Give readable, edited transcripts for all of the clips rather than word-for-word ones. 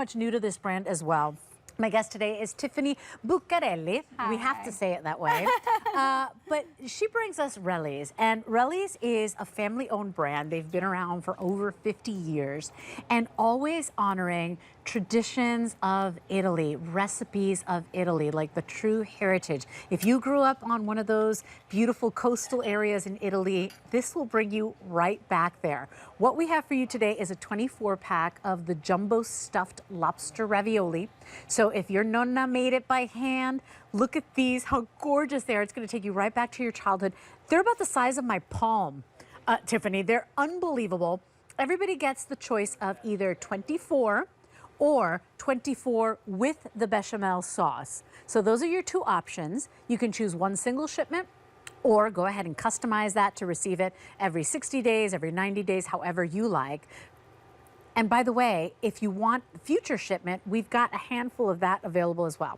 much new to this brand as well. My guest today is Tiffany Buccarelli. Hi. We have to say it that way. But she brings us Relli's. And Relli's is a family-owned brand. They've been around for over 50 years and always honoring traditions of Italy, recipes of Italy, like the true heritage. If you grew up on one of those beautiful coastal areas in Italy, this will bring you right back there. What we have for you today is a 24-pack of the jumbo stuffed lobster ravioli. So if your nonna made it by hand, look at these, how gorgeous they are. It's going to take you right back to your childhood. They're about the size of my palm, Tiffany. They're unbelievable. Everybody gets the choice of either 24 or 24 with the bechamel sauce. So those are your two options. You can choose one single shipment or go ahead and customize that to receive it every 60 days, every 90 days, however you like. And by the way, if you want future shipment, we've got a handful of that available as well.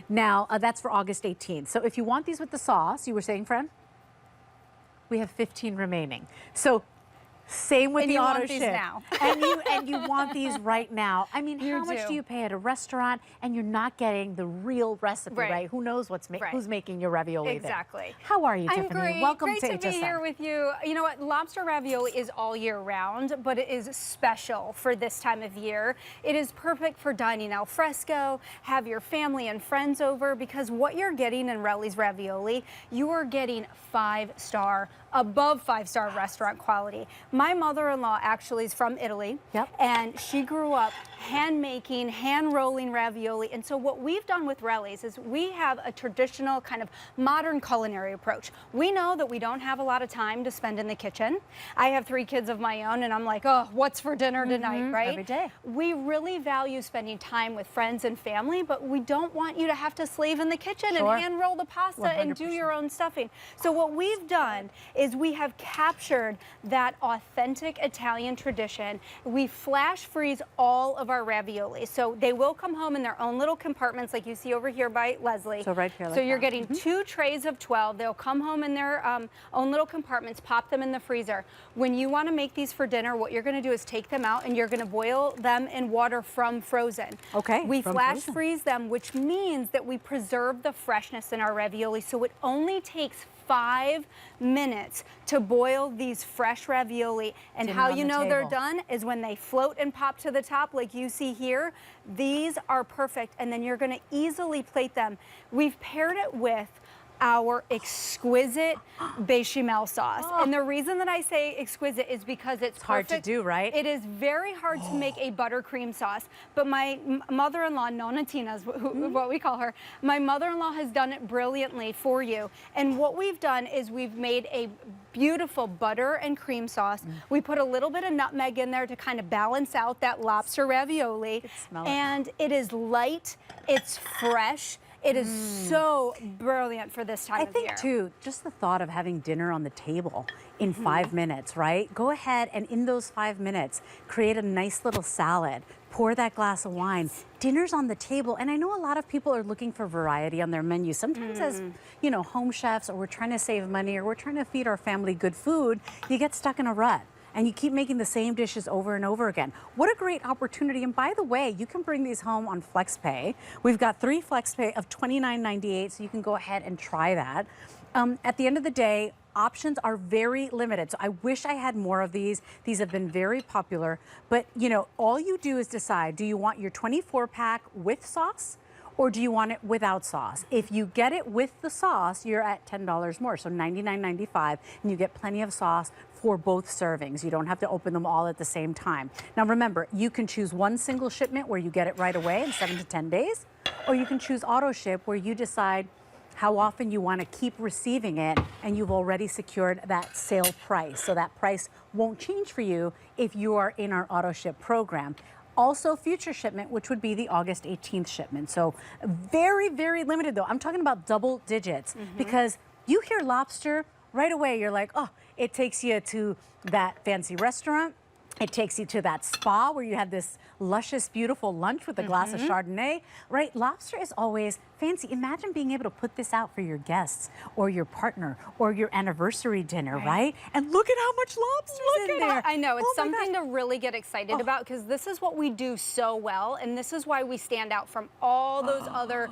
Now, that's for August 18th. So if you want these with the sauce, you were saying, friend? We have 15 remaining. So same with the auto ship. Now. and you want these right now. I mean, how much do. do you pay at a restaurant and you're not getting the real recipe, right? Who knows who's making your ravioli exactly. there. How are you, I'm Tiffany? great. Welcome great to be here with you. You know what? Lobster ravioli is all year round, but it is special for this time of year. It is perfect for dining al fresco, have your family and friends over, because what you're getting in Relli's ravioli, you are getting 5-star, above 5-star restaurant quality. My mother-in-law actually is from Italy, and she grew up hand-making, hand-rolling ravioli. And so what we've done with Relli's is we have a traditional kind of modern culinary approach. We know that we don't have a lot of time to spend in the kitchen. I have 3 kids of my own, and I'm like, oh, what's for dinner tonight, right? Every day. We really value spending time with friends and family, but we don't want you to have to slave in the kitchen and hand-roll the pasta 100%. and do your own stuffing. So what we've done is we have captured that authentic Italian tradition. We flash freeze all of our ravioli. So they will come home in their own little compartments like you see over here by Leslie. So right here like So you're that. getting 2 trays of 12. They'll come home in their own little compartments, pop them in the freezer. When you want to make these for dinner, what you're going to do is take them out and you're going to boil them in water from frozen. Okay. We flash freeze them, which means that we preserve the freshness in our ravioli. So it only takes 5 minutes to boil these fresh ravioli. And how you know they're done is when they float and pop to the top like you see here. These are perfect, and then you're going to easily plate them. We've paired it with our exquisite bechamel sauce. And the reason that I say exquisite is because it's hard to do, right? It is very hard to make a buttercream sauce, but my mother-in-law, Nonna Tina is what we call her, my mother-in-law has done it brilliantly for you. And what we've done is we've made a beautiful butter and cream sauce. We put a little bit of nutmeg in there to kind of balance out that lobster ravioli. And it is light, it's fresh. It is so brilliant for this time of year. I think, too, just the thought of having dinner on the table in 5 minutes, right? Go ahead and in those 5 minutes, create a nice little salad, pour that glass of wine. Dinner's on the table. And I know a lot of people are looking for variety on their menu. Sometimes as, you know, home chefs, or we're trying to save money, or we're trying to feed our family good food, you get stuck in a rut. And you keep making the same dishes over and over again. What a great opportunity. And by the way, you can bring these home on FlexPay. We've got 3 FlexPay of $29.98, so you can go ahead and try that. At the end of the day, options are very limited. So I wish I had more of these. These have been very popular. But, you know, all you do is decide, do you want your 24-pack with sauce? Or do you want it without sauce? If you get it with the sauce, you're at $10 more, so $99.95, and you get plenty of sauce for both servings. You don't have to open them all at the same time. Now remember, you can choose one single shipment where you get it right away in 7 to 10 days, or you can choose auto ship where you decide how often you want to keep receiving it, and you've already secured that sale price. So that price won't change for you if you are in our auto ship program. Also future shipment, which would be the August 18th shipment. So very, very limited though. I'm talking about double digits because you hear lobster right away. You're like, oh, it takes you to that fancy restaurant. It takes you to that spa where you had this luscious, beautiful lunch with a glass of Chardonnay, right? Lobster is always fancy. Imagine being able to put this out for your guests or your partner or your anniversary dinner, right? And look at how much lobster's in there. I know, it's Oh my something gosh. to really get excited about because this is what we do so well, and this is why we stand out from all those other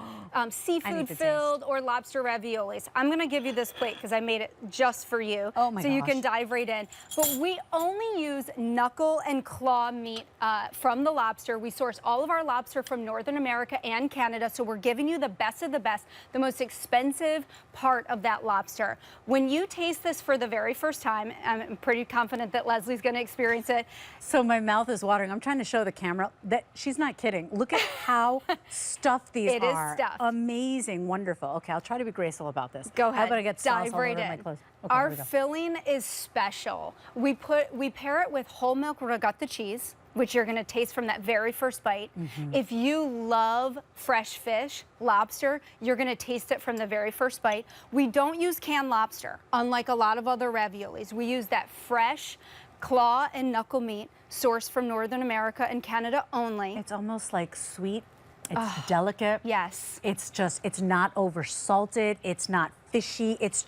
seafood-filled or lobster raviolis. I'm gonna give you this plate because I made it just for you, oh my so gosh. you can dive right in. But we only use knuckle and claw meat from the lobster. We source all of our lobster from Northern America and Canada, so we're giving you the best of the best, the most expensive part of that lobster. When you taste this for the very first time, I'm pretty confident that Leslie's going to experience it. So my mouth is watering. I'm trying to show the camera that she's not kidding. Look at how stuffed these are. It is stuffed. Amazing, wonderful. Okay, I'll try to be graceful about this. Go ahead. How about I get sauce dive all right over in. my clothes? Okay, Our here we go. filling is special. We pair it with whole milk regatta cheese, which you're gonna taste from that very first bite. If you love fresh fish, lobster, you're gonna taste it from the very first bite. We don't use canned lobster, unlike a lot of other raviolis. We use that fresh claw and knuckle meat sourced from Northern America and Canada only. It's almost like sweet. It's delicate. Yes. It's not over salted. It's not fishy. It's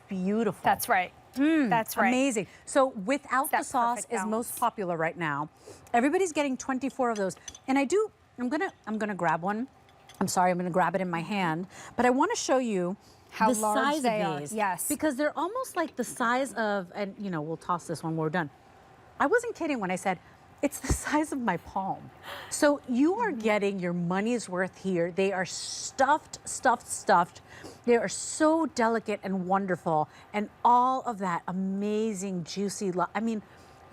beautiful. That's right. That's right. Amazing. So without the That sauce perfect is balance. most popular right now. Everybody's getting 24 of those. And I'm gonna grab one. I'm sorry, I'm gonna grab it in my hand. But I wanna show you How the large size they of are. these. Yes. Because they're almost like the size of, and you know, we'll toss this when we're done. I wasn't kidding when I said, it's the size of my palm. So you are getting your money's worth here. They are stuffed. They are so delicate and wonderful. And all of that amazing, juicy, I mean,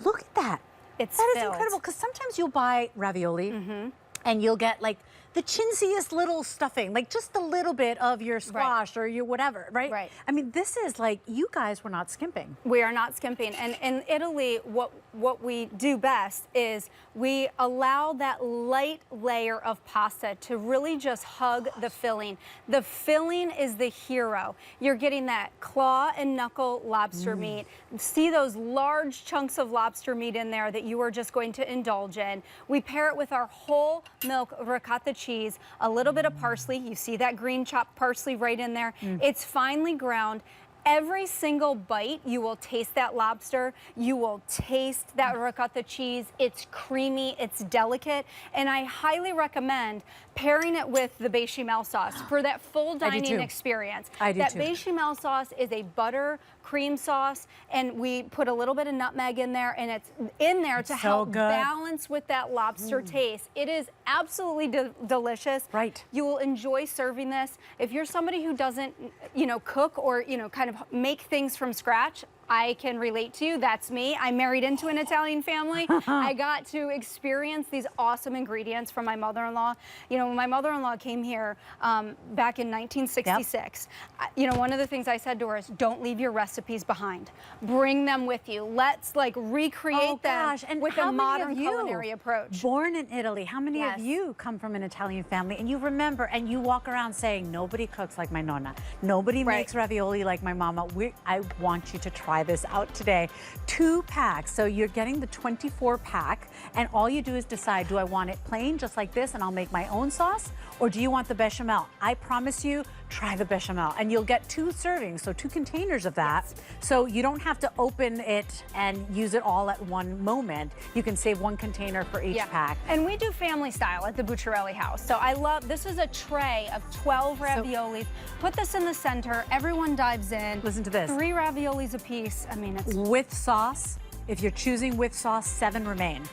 look at that. That is filled. incredible, because sometimes you'll buy ravioli and you'll get like the chintziest little stuffing, like just a little bit of your squash or your whatever, right? Right. I mean, this is like, you guys were not skimping. We are not skimping. And in Italy, what we do best is we allow that light layer of pasta to really just hug the filling. The filling is the hero. You're getting that claw and knuckle lobster meat. See those large chunks of lobster meat in there that you are just going to indulge in. We pair it with our whole milk ricotta cheese, a little bit of parsley. You see that green chopped parsley right in there. It's finely ground. Every single bite, you will taste that lobster. You will taste that ricotta cheese. It's creamy, it's delicate, and I highly recommend pairing it with the bechamel sauce for that full dining experience. I do that too. bechamel sauce is a butter cream sauce, and we put a little bit of nutmeg in there, and it's in there to help balance with that lobster taste. It is absolutely delicious. Right. You will enjoy serving this. If you're somebody who doesn't, you know, cook or, you know, kind of make things from scratch, I can relate to you. That's me. I married into an Italian family. I got to experience these awesome ingredients from my mother-in-law. You know, when my mother-in-law came here back in 1966, you know, one of the things I said to her is, don't leave your recipes behind. Bring them with you. Let's like recreate them with a modern culinary approach. Born in Italy, how many of you come from an Italian family and you remember and you walk around saying, nobody cooks like my nonna. Nobody makes ravioli like my mama. I want you to try this out today. 2 packs, so you're getting the 24 pack, and all you do is decide, do I want it plain just like this and I'll make my own sauce, or do you want the bechamel? I promise you, try the bechamel, and you'll get 2 servings, so 2 containers of that. So you don't have to open it and use it all at one moment. You can save 1 container for each pack. And we do family style at the Bucciarelli house. So I love, this is a tray of 12 raviolis. Put this in the center, everyone dives in. Listen to this. 3 raviolis a piece. I mean, it's with sauce. If you're choosing with sauce, 7 remain.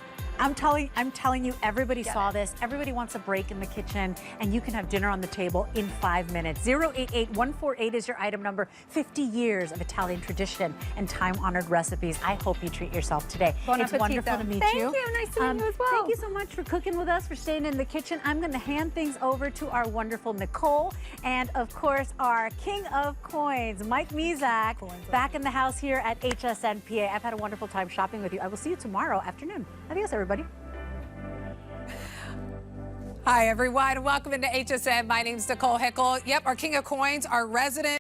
I'm telling you, everybody saw this. Everybody wants a break in the kitchen, and you can have dinner on the table in 5 minutes. 088148 is your item number. 50 years of Italian tradition and time-honored recipes. I hope you treat yourself today. Bon it's wonderful to meet you. Thank you. Nice to meet you as well. Thank you so much for cooking with us, for staying in the kitchen. I'm going to hand things over to our wonderful Nicole, and of course, our king of coins, Mike Mizak, back in the house here at HSNPA. I've had a wonderful time shopping with you. I will see you tomorrow afternoon. Adios, everybody. Hi, everyone. Welcome into HSN. My name's Nicole Hickle. Yep, our King of Coins, our resident